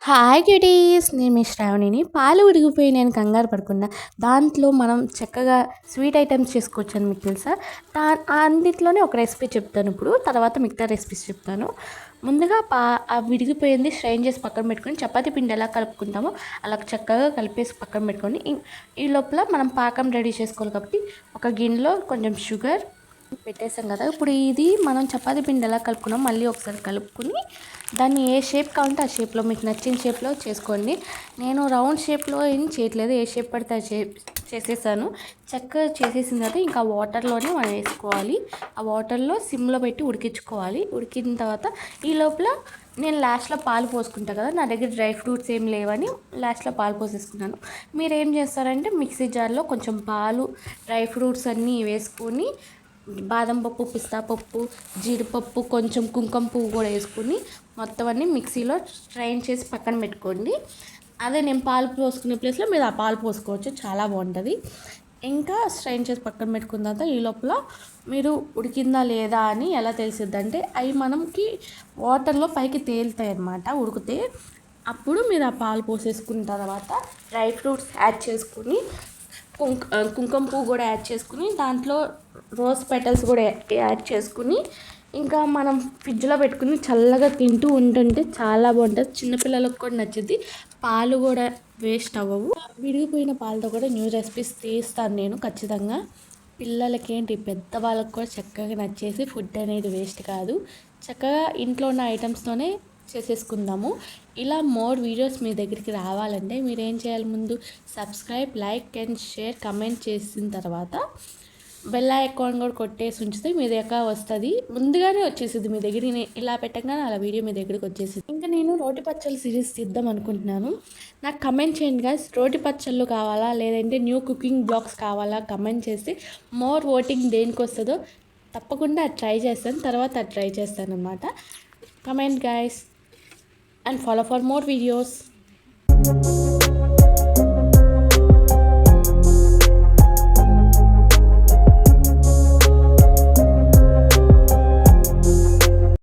Hi cuties, నేను మీ శ్రావణిని. పాలు ఉడికిపోయి నేను కంగారు పడకుండా దాంట్లో మనం చక్కగా స్వీట్ ఐటమ్స్ చేసుకోవచ్చని మీకు తెలుసా? అందులోనే ఒక రెసిపీ చెప్తాను ఇప్పుడు, తర్వాత మిగతా రెసిపీస్ చెప్తాను. ముందుగా ఆ విడిగిపోయింది స్ట్రెయిన్ చేసి పక్కన పెట్టుకొని, చపాతీ పిండి ఎలా కలుపుకుంటామో అలా చక్కగా కలిపేసి పక్కన పెట్టుకొని, ఈ లోపల మనం పాకం రెడీ చేసుకోవాలి. కాబట్టి ఒక గిన్నెలో కొంచెం షుగర్ పెట్టేసాం కదా. ఇప్పుడు ఇది మనం చపాతీ పిండి ఎలా కలుపుకున్నాం మళ్ళీ ఒకసారి కలుపుకొని, దాన్ని ఏ షేప్ కావాలంటే ఆ షేప్లో మీకు నచ్చిన షేప్లో చేసుకోండి. నేను రౌండ్ షేప్లో ఏం చేయట్లేదు, ఏ షేప్ పడితే ఆ షేప్ చేసేసాను. చక్కగా చేసేసిన తర్వాత ఇంకా వాటర్లోనే మనం వేసుకోవాలి. ఆ వాటర్లో సిమ్లో పెట్టి ఉడికించుకోవాలి. ఉడికిన తర్వాత ఈ లోపల నేను లాస్ట్లో పాలు పోసుకుంటాను కదా, నా దగ్గర డ్రై ఫ్రూట్స్ ఏం లేవని లాస్ట్లో పాలు పోసేసుకున్నాను. మీరు ఏం చేస్తారంటే మిక్సీ జార్లో కొంచెం పాలు, డ్రై ఫ్రూట్స్ అన్నీ వేసుకొని, బాదం పప్పు, పిస్తా పప్పు, జీడిపప్పు, కొంచెం కుంకుమ పువ్వు కూడా వేసుకుని మొత్తం అన్నీ మిక్సీలో స్ట్రైన్ చేసి పక్కన పెట్టుకోండి. అదే నేను పాలు పోసుకునే ప్లేస్లో మీరు ఆ పాలు పోసుకోవచ్చు, చాలా బాగుంటుంది. ఇంకా స్ట్రైన్ చేసి పక్కన పెట్టుకున్న తర్వాత ఈ లోపల మీరు ఉడికిందా లేదా అని ఎలా తెలిసిద్ది అంటే, అవి మనకి వాటర్లో పైకి తేలుతాయి అన్నమాట ఉడికితే. అప్పుడు మీరు ఆ పాలు పోసేసుకున్న తర్వాత డ్రై ఫ్రూట్స్ యాడ్ చేసుకుని, కుంకుమ పువ్వు కూడా యాడ్ చేసుకుని, దాంట్లో రోజ్ పెటల్స్ కూడా యాడ్ చేసుకుని, ఇంకా మనం ఫ్రిడ్జ్లో పెట్టుకుని చల్లగా తింటూ ఉంటుంటే చాలా బాగుంటుంది. చిన్నపిల్లలకు కూడా నచ్చుద్ది, పాలు కూడా వేస్ట్ అవ్వవు. విడిగిపోయిన పాలతో కూడా న్యూ రెసిపీస్ తీస్తాను నేను ఖచ్చితంగా. పిల్లలకి ఏంటి, పెద్దవాళ్ళకి కూడా చక్కగా నచ్చేసి ఫుడ్ అనేది వేస్ట్ కాదు. చక్కగా ఇంట్లో ఉన్న ఐటమ్స్తోనే చేసేసుకుందాము. ఇలా మోర్ వీడియోస్ మీ దగ్గరికి రావాలంటే మీరు ఏం చేయాలి, ముందు subscribe, like and share, comment చేసిన తర్వాత బెల్ ఐకాన్ కూడా కొట్టేసి ఉంచితే మీ దగ్గర వస్తుంది, ముందుగానే వచ్చేసింది మీ దగ్గర. ఇలా పెట్టగానే అలా వీడియో మీ దగ్గరికి వచ్చేసింది. ఇంకా నేను రోటి పచ్చళ్ళు సిరీస్ తీద్దాం అనుకుంటున్నాను. నాకు కమెంట్ చేయండి గైస్, రోటి పచ్చళ్ళు కావాలా లేదంటే న్యూ కుకింగ్ బ్లాగ్స్ కావాలా కమెంట్ చేసి, మోర్ ఓటింగ్ దేనికి వస్తుందో తప్పకుండా అది ట్రై చేస్తాను, తర్వాత అది ట్రై చేస్తాను అన్నమాట. Comment guys and follow for more videos.